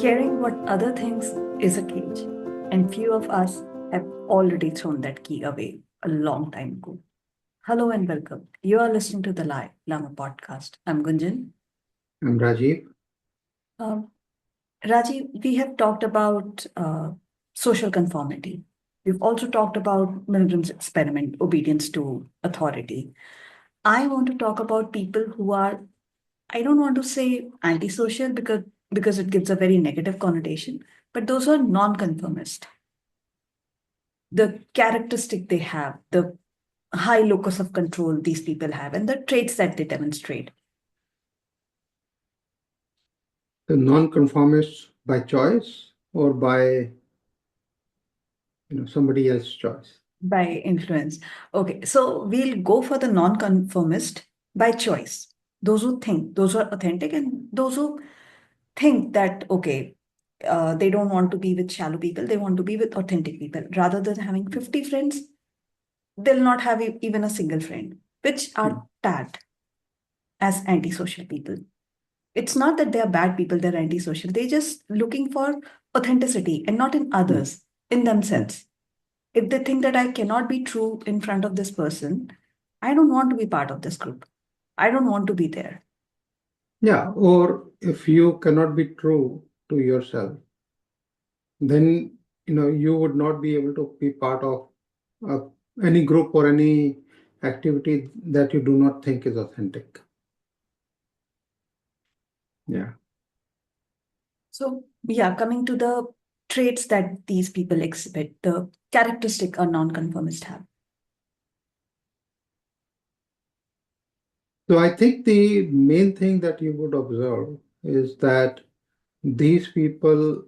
Caring what other thinks is a cage, and few of us have already thrown that key away a long time ago. Hello and welcome. You are listening to the Lama podcast. I'm Gunjan. I'm Rajiv. Um, Raji, we have talked about social conformity. We've also talked about Milgram's experiment, obedience to authority. I want to talk about people who are, I don't want to say antisocial because it gives a very negative connotation, but those who are non-conformist. The characteristic they have, the high locus of control these people have, and the traits that they demonstrate The non-conformists by choice or by somebody else's choice. by influence. Okay, so we'll go for the non-conformist by choice. Those who think, those who are authentic, and those who think that, okay, they don't want to be with shallow people, they want to be with authentic people. Rather than having 50 friends, they'll not have even a single friend, which Hmm. are tagged as antisocial people. It's not that they're bad people, they're antisocial. They're just looking for authenticity and not in Hmm. others, in Hmm. themselves. If they think that I cannot be true in front of this person, I don't want to be part of this group. I don't want to be there. Yeah, or if you cannot be true to yourself, then you would not be able to be part of uh, any group or any activity that you do not think is authentic. Yeah. So, yeah, coming to the traits that these people exhibit, the characteristic a nonconformist have. So I think the main thing that you would observe is that these people,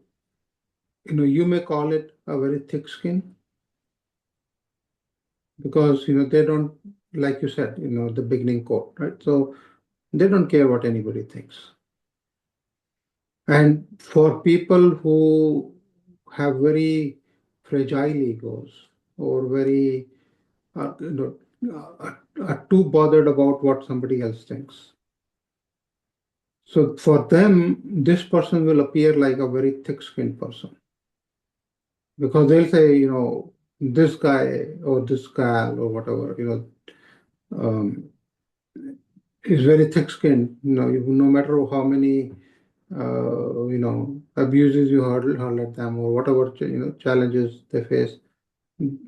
you may call it a very thick skin because they don't, like you said, the beginning quote, right? So they don't care what anybody thinks. And for people who have very fragile egos or very uh, you know are too bothered about what somebody else thinks, so for them this person will appear like a very thick-skinned person because they'll say, this guy or this gal or whatever, um, is very thick-skinned. No matter how many abuses you hurl at them or whatever challenges they face,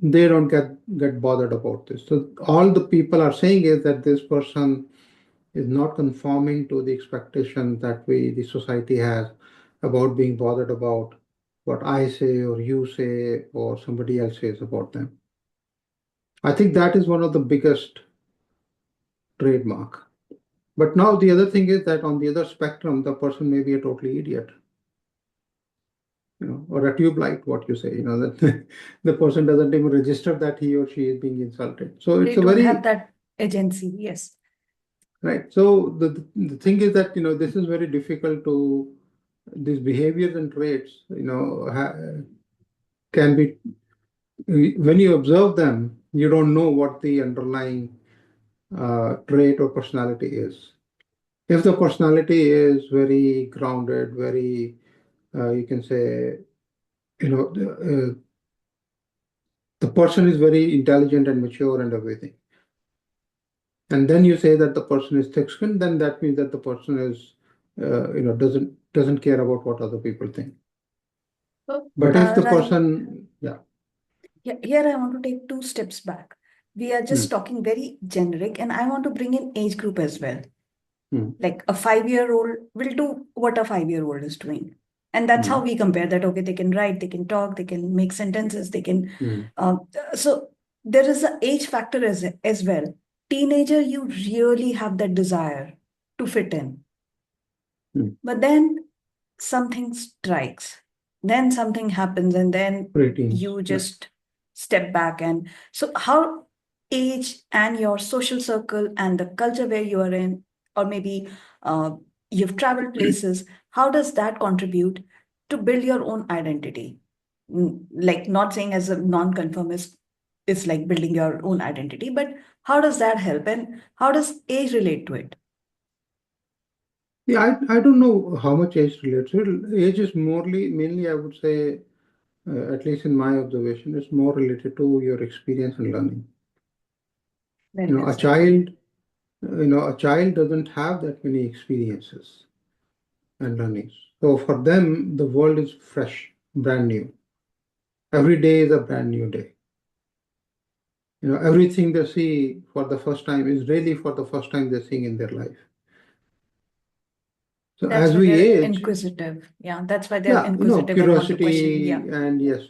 they don't get bothered about this. So all the people are saying is that this person is not conforming to the expectation that the society has about being bothered about what I say or you say or somebody else says about them. I think that is one of the biggest trademark. But now the other thing is that on the other spectrum, the person may be a totally idiot, or a tube light, what you say, that the person doesn't even register that he or she is being insulted. So They it's a don't have very, that agency, yes. right. So the thing is that, this is very difficult to, these behaviors and traits, can be, when you observe them, you don't know what the underlying trait or personality is. If the personality is very grounded, very, you can say, the person is very intelligent and mature and everything, and then you say that the person is thick-skinned, then that means that the person is, doesn't care about what other people think. So, But if the Rajiv, person, yeah, here I want to take two steps back. We are just mm, talking very generic, and I want to bring in age group as well. mm, Like a 5-year-old will do what a 5-year-old is doing. And that's how mm, we compare that. Okay, they can write, they can talk, they can make sentences, they can. mm, Uh, so there is an age factor as well. Teenager, you really have that desire to fit in. mm, But then something strikes, then something happens, and then preteens, you yeah. just step back. And so, how age and your social circle and the culture where you are in, or maybe uh, you've traveled places, how does that contribute to build your own identity? Like, not saying as a non-conformist, it's like building your own identity, but how does that help, and how does age relate to it? Yeah, I don't know how much age relates. Well, age is mainly, I would say, at least in my observation, is more related to your experience and learning. Very You know, well a said. child, a child doesn't have that many experiences and learnings. So for them, the world is fresh, brand new. Every day is a brand new day. Everything they see for the first time is really for the first time they're seeing in their life. So That's as why we they're age, inquisitive. Yeah, that's why they're yeah, inquisitive and want to question. Yeah, curiosity and yes,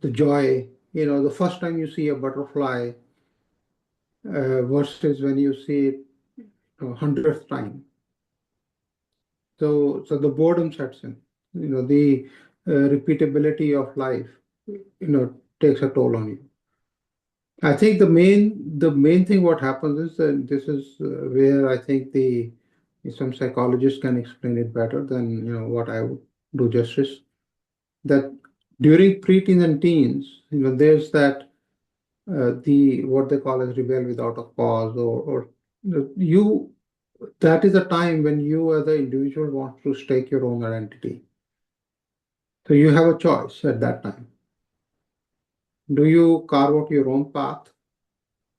the joy, the first time you see a butterfly versus when you see it 100th time. So the boredom sets in. The repeatability of life, takes a toll on you. I think the main thing what happens is that this is where I think the some psychologists can explain it better than what I would do justice. That during preteens and teens, there's that the what they call as rebel without a cause, or you that is a time when you as an individual want to stake your own identity. So you have a choice at that time. Do you carve out your own path,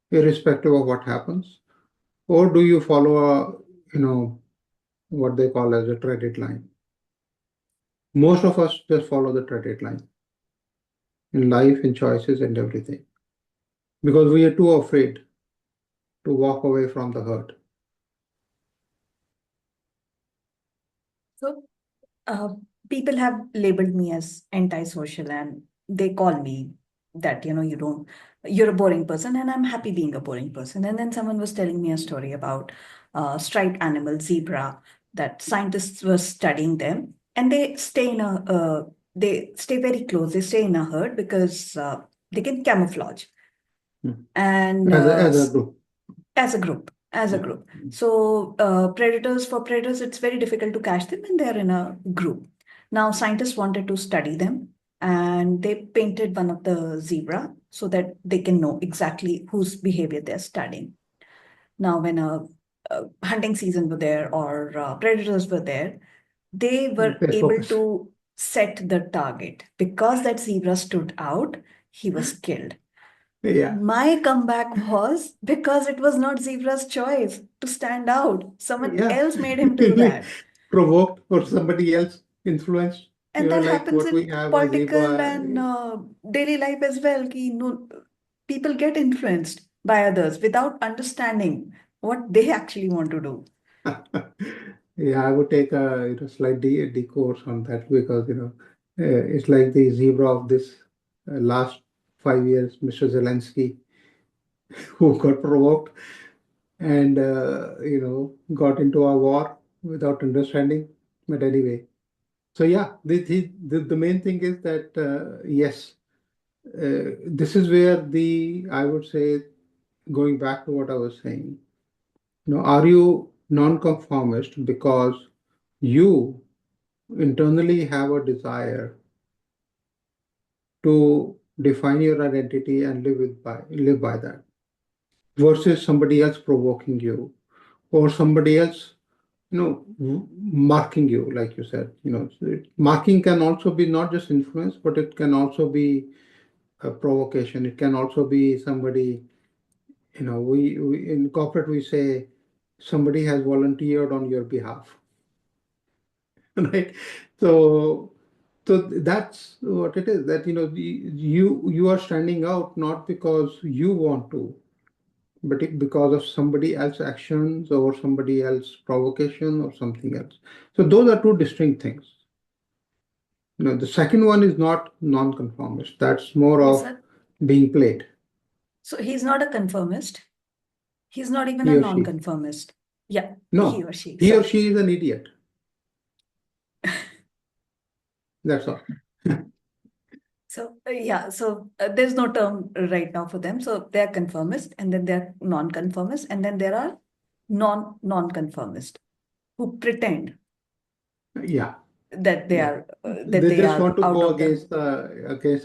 irrespective of what happens, or do you follow what they call as a treaded line? Most of us just follow the treaded line in life, in choices, and everything because we are too afraid to walk away from the hurt. so uh, people have labeled me as antisocial, and they call me that, you're a boring person, and I'm happy being a boring person. And then someone was telling me a story about striped animal zebra, that scientists were studying them, and they stay very close. They stay in a herd because they can camouflage. Hmm. And As a group. as a Yeah. group. So for predators, it's very difficult to catch them, and they're in a group. Now scientists wanted to study them, and they painted one of the zebra so that they can know exactly whose behavior they're studying. Now when a hunting season were there, or predators were there, they were They able focus. to set the target. Because that zebra stood out, he was killed. Yeah. My comeback was because it was not Zebra's choice to stand out. Someone Yeah. else made him do Like that. provoked or somebody else influenced. And that Like happens what we in have a political zebra. and daily life as well. No, people get influenced by others without understanding what they actually want to do. Yeah, I would take a slight course on that because it's like the zebra of this last 5 years, Mr. Zelensky, who got provoked and got into a war without understanding. But anyway, so yeah, the main thing is that yes, this is where the I would say going back to what I was saying. Are you non-conformist because you internally have a desire to define your identity and live by that versus somebody else provoking you or somebody else marking you like you said. Marking can also be not just influence, but it can also be a provocation. It can also be somebody, we in corporate we say somebody has volunteered on your behalf. Right? So that's what it is, that you are standing out not because you want to, but because of somebody else's actions or somebody else provocation or something else. So those are two distinct things. The second one is not non-conformist. That's more Yes, of sir. being played. So he's not a conformist. He's not even He a or she. non-conformist. Yeah, he No, or she. he or So she is an idiot. That's all. there's no term right now for them. So they're conformist, and then they're non-conformist, and then there are non-conformist who pretend Yeah, that they yeah. are They just want to out go of the. against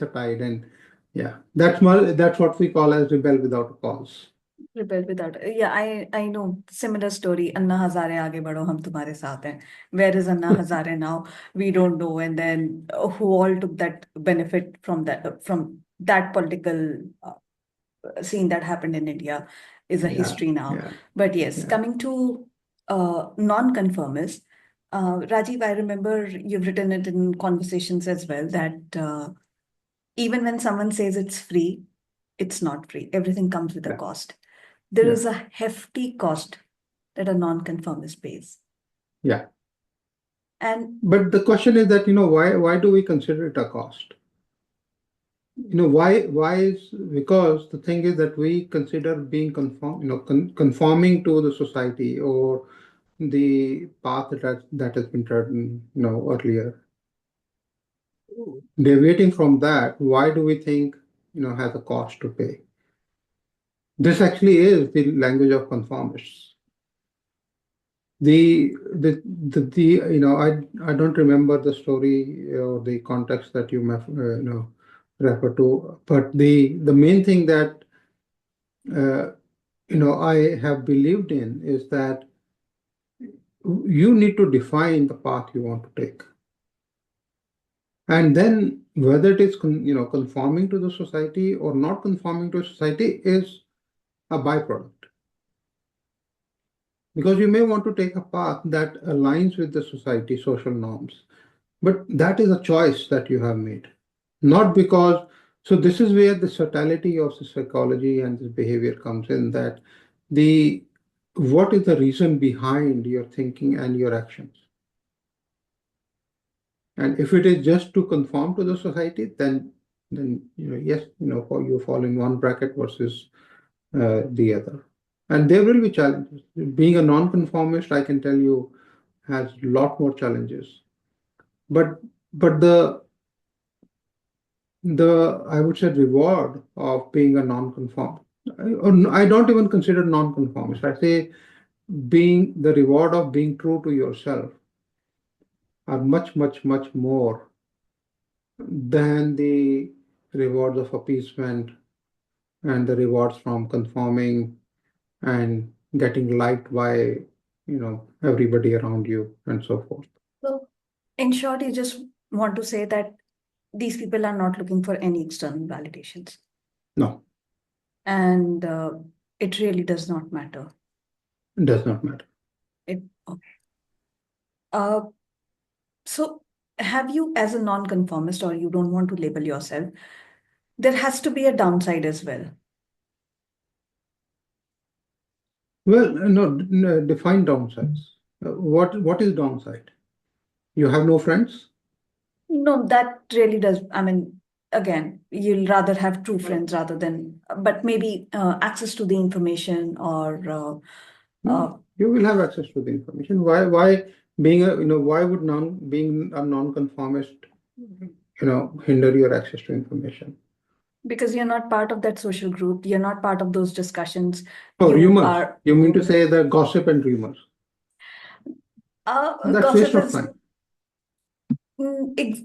the tide, and yeah, that's what we call as rebel without a cause. Rebel without, yeah, I know similar story. Anna Hazare aage badho, hum tumhare saath hain. Where is Anna Hazare now? We don't know. And then who all took that benefit from that political scene that happened in India is a Yeah, history now. yeah, But yes, yeah, coming to non-conformists, Rajiv, I remember you've written it in conversations as well that even when someone says it's free, it's not free. Everything comes with a yeah, cost. There yeah, is a hefty cost that a non-conformist pays. yeah. And But the question is that, why do we consider it a cost? Why is because the thing is that we consider being conforming to the society or the path that has been trodden, earlier. Deviating from that, why do we think, has a cost to pay? This actually is the language of conformists. The I don't remember the story or the context that you may refer to, but the main thing that uh, I have believed in is that you need to define the path you want to take, and then whether it is conforming to the society or not conforming to society is a byproduct, because you may want to take a path that aligns with the society social norms, but that is a choice that you have made, not because. So this is where the subtlety of the psychology and this behavior comes in, that the what is the reason behind your thinking and your actions. And if it is just to conform to the society, then yes, you fall in one bracket versus the other. And there will be challenges. Being a non-conformist, I can tell you, has a lot more challenges. But the I would say reward of being a non-conform, I don't even consider non-conformist. I say being the reward of being true to yourself are much, much, much more than the rewards of appeasement and the rewards from conforming and getting liked by everybody around you and so forth. so, in short, you just want to say that these people are not looking for any external validations. No, And it really does not matter. it does not matter. It okay. Uh, so have you, as a non-conformist, or you don't want to label yourself, there has to be a downside as well. Well, no, define downsides. What is downside? You have no friends? No, that really does. I mean, again, you'll rather have true friends rather than, but maybe access to the information or No, you will have access to the information. Why being a why would non being a non-conformist hinder your access to information? because you're not part of that social group, you're not part of those discussions. Oh, You rumors. are, You mean to say the gossip and rumors? That's waste gossip of is time. ex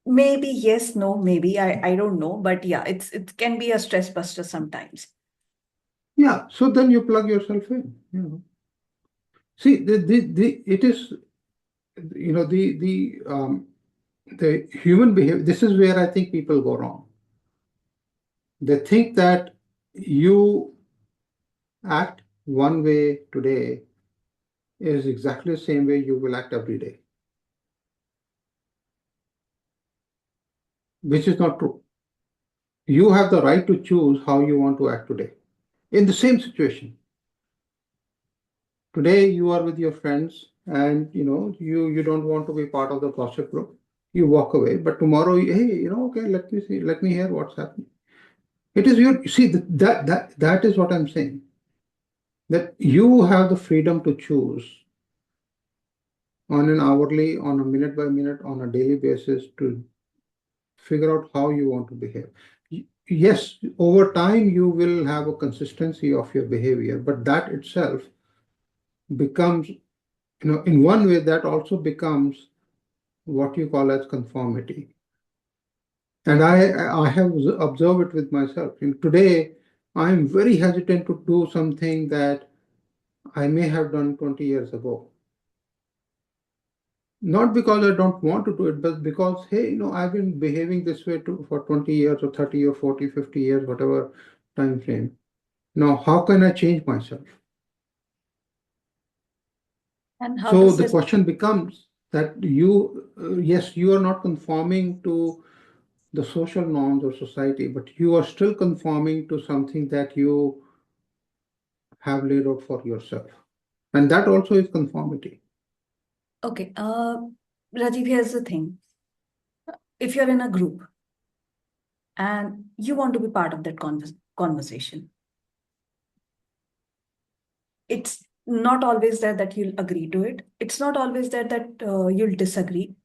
maybe yes, no, maybe I don't know, but yeah, it can be a stress buster sometimes. Yeah. So then you plug yourself in. See, it is the human behavior. This is where I think people go wrong. They think that you act one way today is exactly the same way you will act every day, which is not true. You have the right to choose how you want to act today. In the same situation, today you are with your friends and you don't want to be part of the gossip group. You walk away, but tomorrow, hey, okay, let me hear what's happening. It is your see that is what I'm saying. That you have the freedom to choose on an hourly, on a minute by minute, on a daily basis to figure out how you want to behave. Yes, over time you will have a consistency of your behavior, but that itself becomes, in one way, that also becomes what you call as conformity. And I have observed it with myself. Today, I'm very hesitant to do something that I may have done 20 years ago. Not because I don't want to do it, but because, hey, I've been behaving this way for 20 years or 30 or 40, 50 years, whatever time frame. Now, how can I change myself? And how So does the it, question becomes that yes, you are not conforming to the social norms of society, but you are still conforming to something that you have laid out for yourself. And that also is conformity. okay, Rajiv, here's the thing. If you're in a group and you want to be part of that conversation, it's not always there that you'll agree to it. It's not always there that you'll disagree,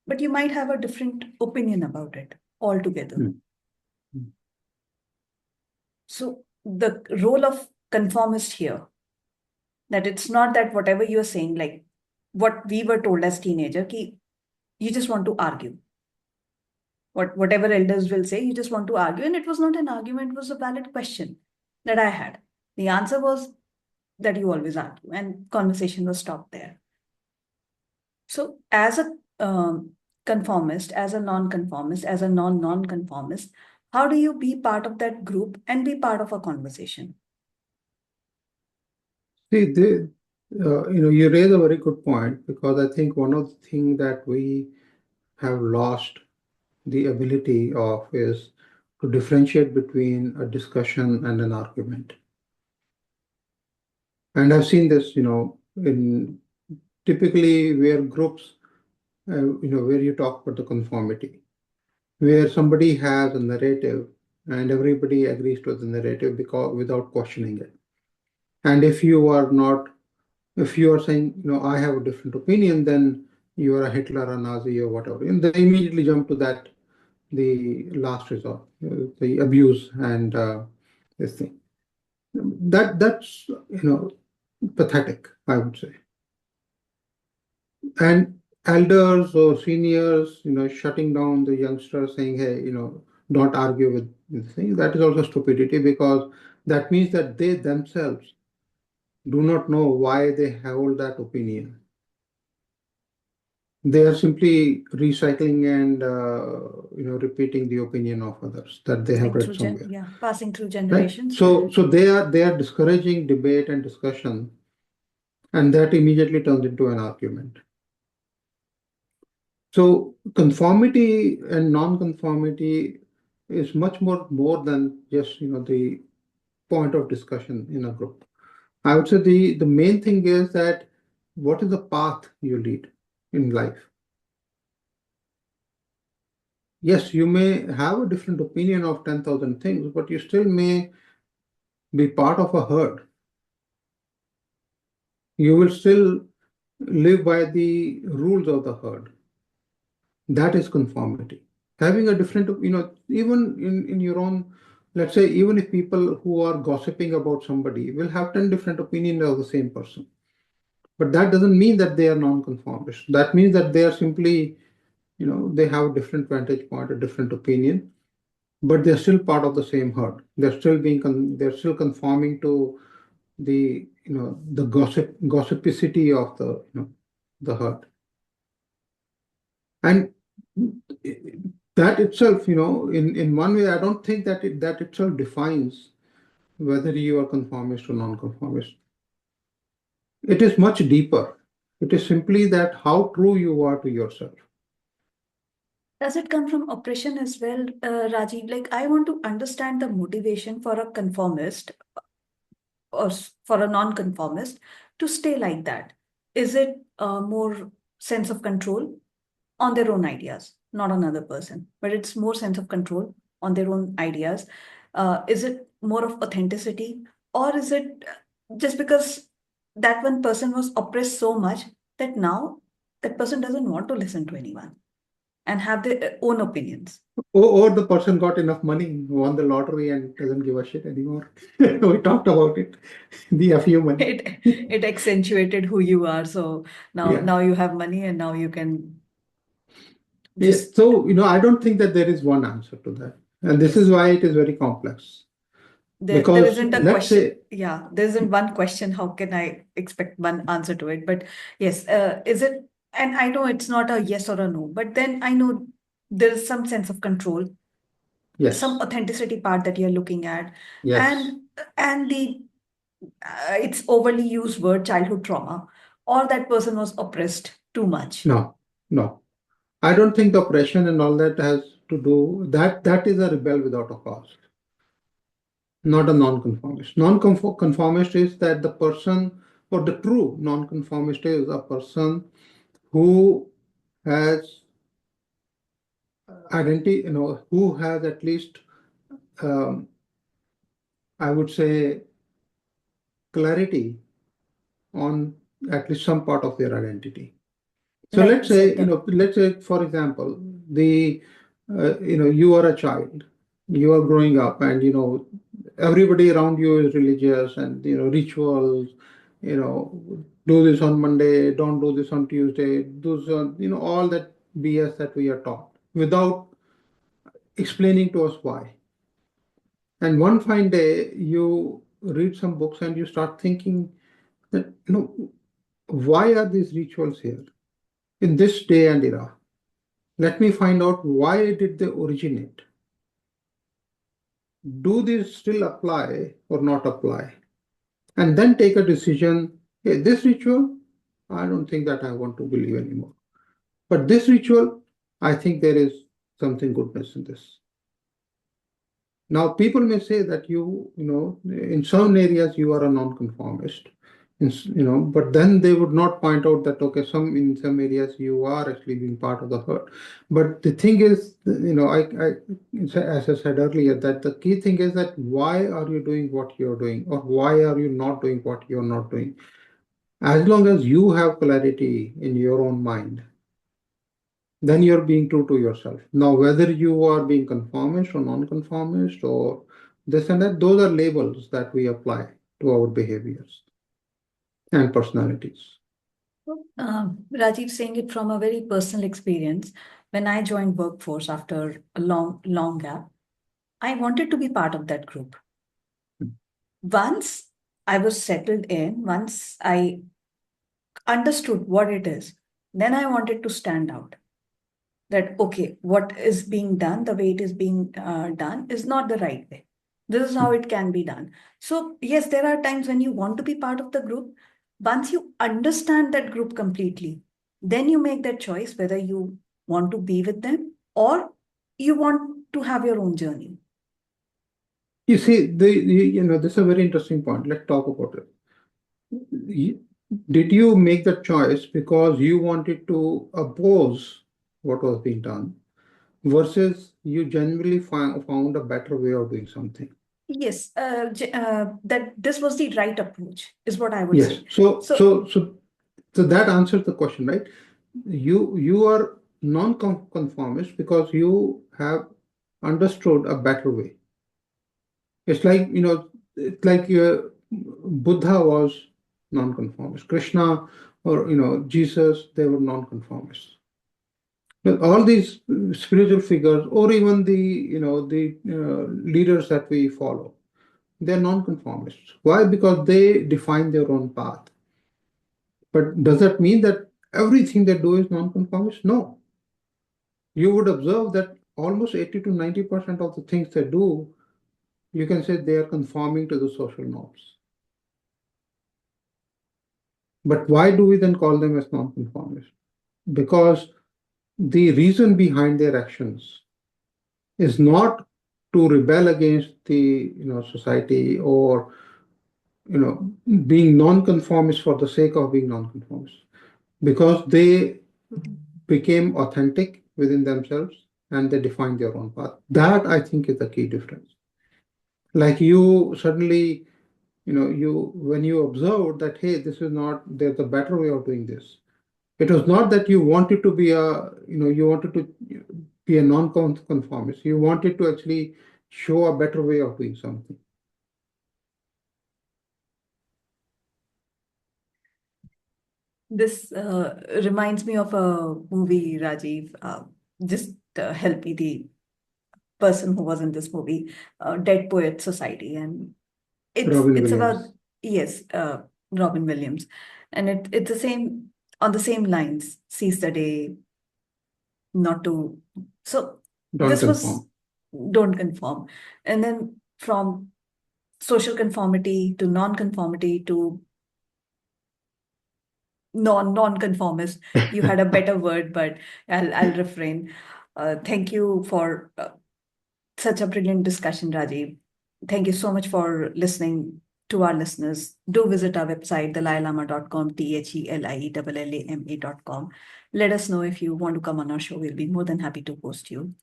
but you might have a different opinion about it altogether. Hmm. Hmm. So the role of conformist here, that it's not that whatever you're saying, like what we were told as teenager, ki you just want to argue. Whatever elders will say, you just want to argue. And it was not an argument, it was a valid question that I had. The answer was that you always argue, and conversation was stopped there. So, as a conformist, as a non-conformist, as a non-conformist, how do you be part of that group and be part of a conversation? See, you raise a very good point because I think one of the things that we have lost the ability of is to differentiate between a discussion and an argument. And I've seen this, in typically where groups, where you talk about the conformity, where somebody has a narrative and everybody agrees to the narrative because without questioning it. And if you are saying, I have a different opinion, then you are a Hitler, a Nazi, or whatever, and they immediately jump to that, the last resort, the abuse and this thing. That's pathetic, I would say. And elders or seniors, shutting down the youngsters, saying, hey, don't argue with this thing. That is also stupidity because that means that they themselves do not know why they hold that opinion. They are simply recycling and repeating the opinion of others that they have Passing read through somewhere, yeah, passing through right? generations. So they are discouraging debate and discussion, and that immediately turns into an argument. So conformity and non-conformity is much more than just the point of discussion in a group. I would say the main thing is that what is the path you lead in life? Yes, you may have a different opinion of 10,000 things, but you still may be part of a herd. You will still live by the rules of the herd. That is conformity. Having a different, even in your own, let's say, even if people who are gossiping about somebody will have 10 different opinions of the same person. But that doesn't mean that they are non-conformist. That means that they are simply, they have a different vantage point, a different opinion, but they're still part of the same herd. They're still conforming to the gossipicity of the herd. And that itself, in one way, I don't think that itself defines whether you are conformist or non-conformist. It is much deeper. It is simply that how true you are to yourself. Does it come from oppression as well, Rajiv? Like, I want to understand the motivation for a conformist or for a non-conformist to stay like that. Is it a more sense of control on their own ideas, not another person, but it's more sense of control on their own ideas? Is it more of authenticity, or is it just because that one person was oppressed so much that now that person doesn't want to listen to anyone and have their own opinions? Or the person got enough money, won the lottery, and doesn't give a shit anymore. We talked about it, the FU money. It accentuated who you are. So Yeah. now you have money and now you can Yeah. just, So, I don't think that there is one answer to that. And this is yes. why it is very complex. There Because isn't a let's question. say, Yeah, there isn't one question. How can I expect one answer to it? But yes, is it? And I know it's not a yes or a no, but then I know there is some sense of control, some yes, authenticity part that you're looking at, yes, and the it's overly used word childhood trauma, or that person was oppressed too much. no, no. I don't think the oppression and all that has to do that. That is a rebel without a cause, not a non-conformist. Non-conformist is that the person, or the true non-conformist is a person who has identity, who has at least, um, I would say, clarity on at least some part of their identity. So Like you said, the let's say, for example, you are a child, you are growing up, and everybody around you is religious, and rituals, do this on Monday, don't do this on Tuesday, do this on, all that BS that we are taught without explaining to us why. And one fine day, you read some books and you start thinking that, why are these rituals here in this day and era? Let me find out why did they originate. Do these still apply or not apply? And then take a decision. Hey, this ritual, I don't think that I want to believe anymore. But this ritual, I think there is something goodness in this. Now, people may say that in some areas you are a non-conformist, but then they would not point out that, okay, in some areas you are actually being part of the herd. But the thing is, as I said earlier, that the key thing is that why are you doing what you're doing, or why are you not doing what you're not doing? As long as you have clarity in your own mind, then you're being true to yourself. Now, whether you are being conformist or non-conformist or this and that, those are labels that we apply to our behaviors and personalities. Rajiv, saying it from a very personal experience, when I joined workforce after a long gap, I wanted to be part of that group. Once I was settled in, once I understood what it is, then I wanted to stand out. That, okay, what is being done, the way it is being done, is not the right way. This is how it can be done. So, yes, there are times when you want to be part of the group. Once you understand that group completely, then you make that choice whether you want to be with them or you want to have your own journey. You see, this is a very interesting point. Let's talk about it. You- Did you make that choice because you wanted to oppose what was being done versus you genuinely found a better way of doing something? Yes, that this was the right approach, is what I would Yes. say. So, So, so, so, so that answers the question, right? You are non-conformist because you have understood a better way. It's like, Buddha was non-conformist, Krishna, or Jesus, they were non-conformists. But all these spiritual figures, or even the leaders that we follow, they're non-conformists. Why? Because they define their own path. But does that mean that everything they do is non-conformist? No. You would observe that almost 80 to 90% of the things they do, you can say they are conforming to the social norms. But why do we then call them as non-conformist? Because the reason behind their actions is not to rebel against the society, or being non-conformist for the sake of being non-conformist, because they became authentic within themselves and they defined their own path. That, I think, is the key difference. Like you suddenly, you when you observed that, hey, this is not, there's a better way of doing this. It was not that you wanted to be you wanted to be a non-conformist. You wanted to actually show a better way of doing something. this reminds me of a movie, Rajiv. Just help me the person who was in this movie, Dead Poet Society, and Robin it's about, Williams. yes, Robin Williams, and it's the same, on the same lines, seize the day, not to. So Don't this was conform. don't conform, and then from social conformity to non-conformity to non-conformist. You had a better word, but I'll refrain. Thank you for such a brilliant discussion, Rajiv. Thank you so much for listening. To our listeners, do visit our website, thelielama.com, THELIELLAMA.com. Let us know if you want to come on our show. We'll be more than happy to host you.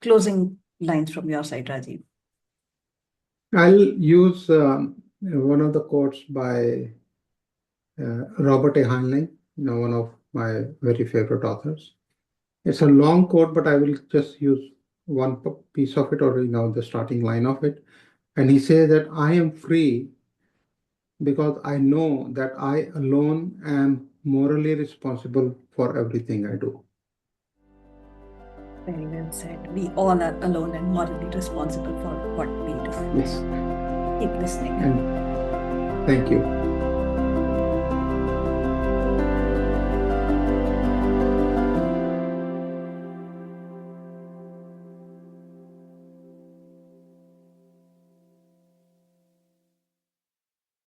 Closing lines from your side, Rajiv. I'll use one of the quotes by Robert A. Heinlein, one of my very favorite authors. It's a long quote, but I will just use one piece of it, or the starting line of it. And he says that I am free because I know that I alone am morally responsible for everything I do. Very well said. We all are alone and morally responsible for what we do. Yes. Keep listening. And thank you.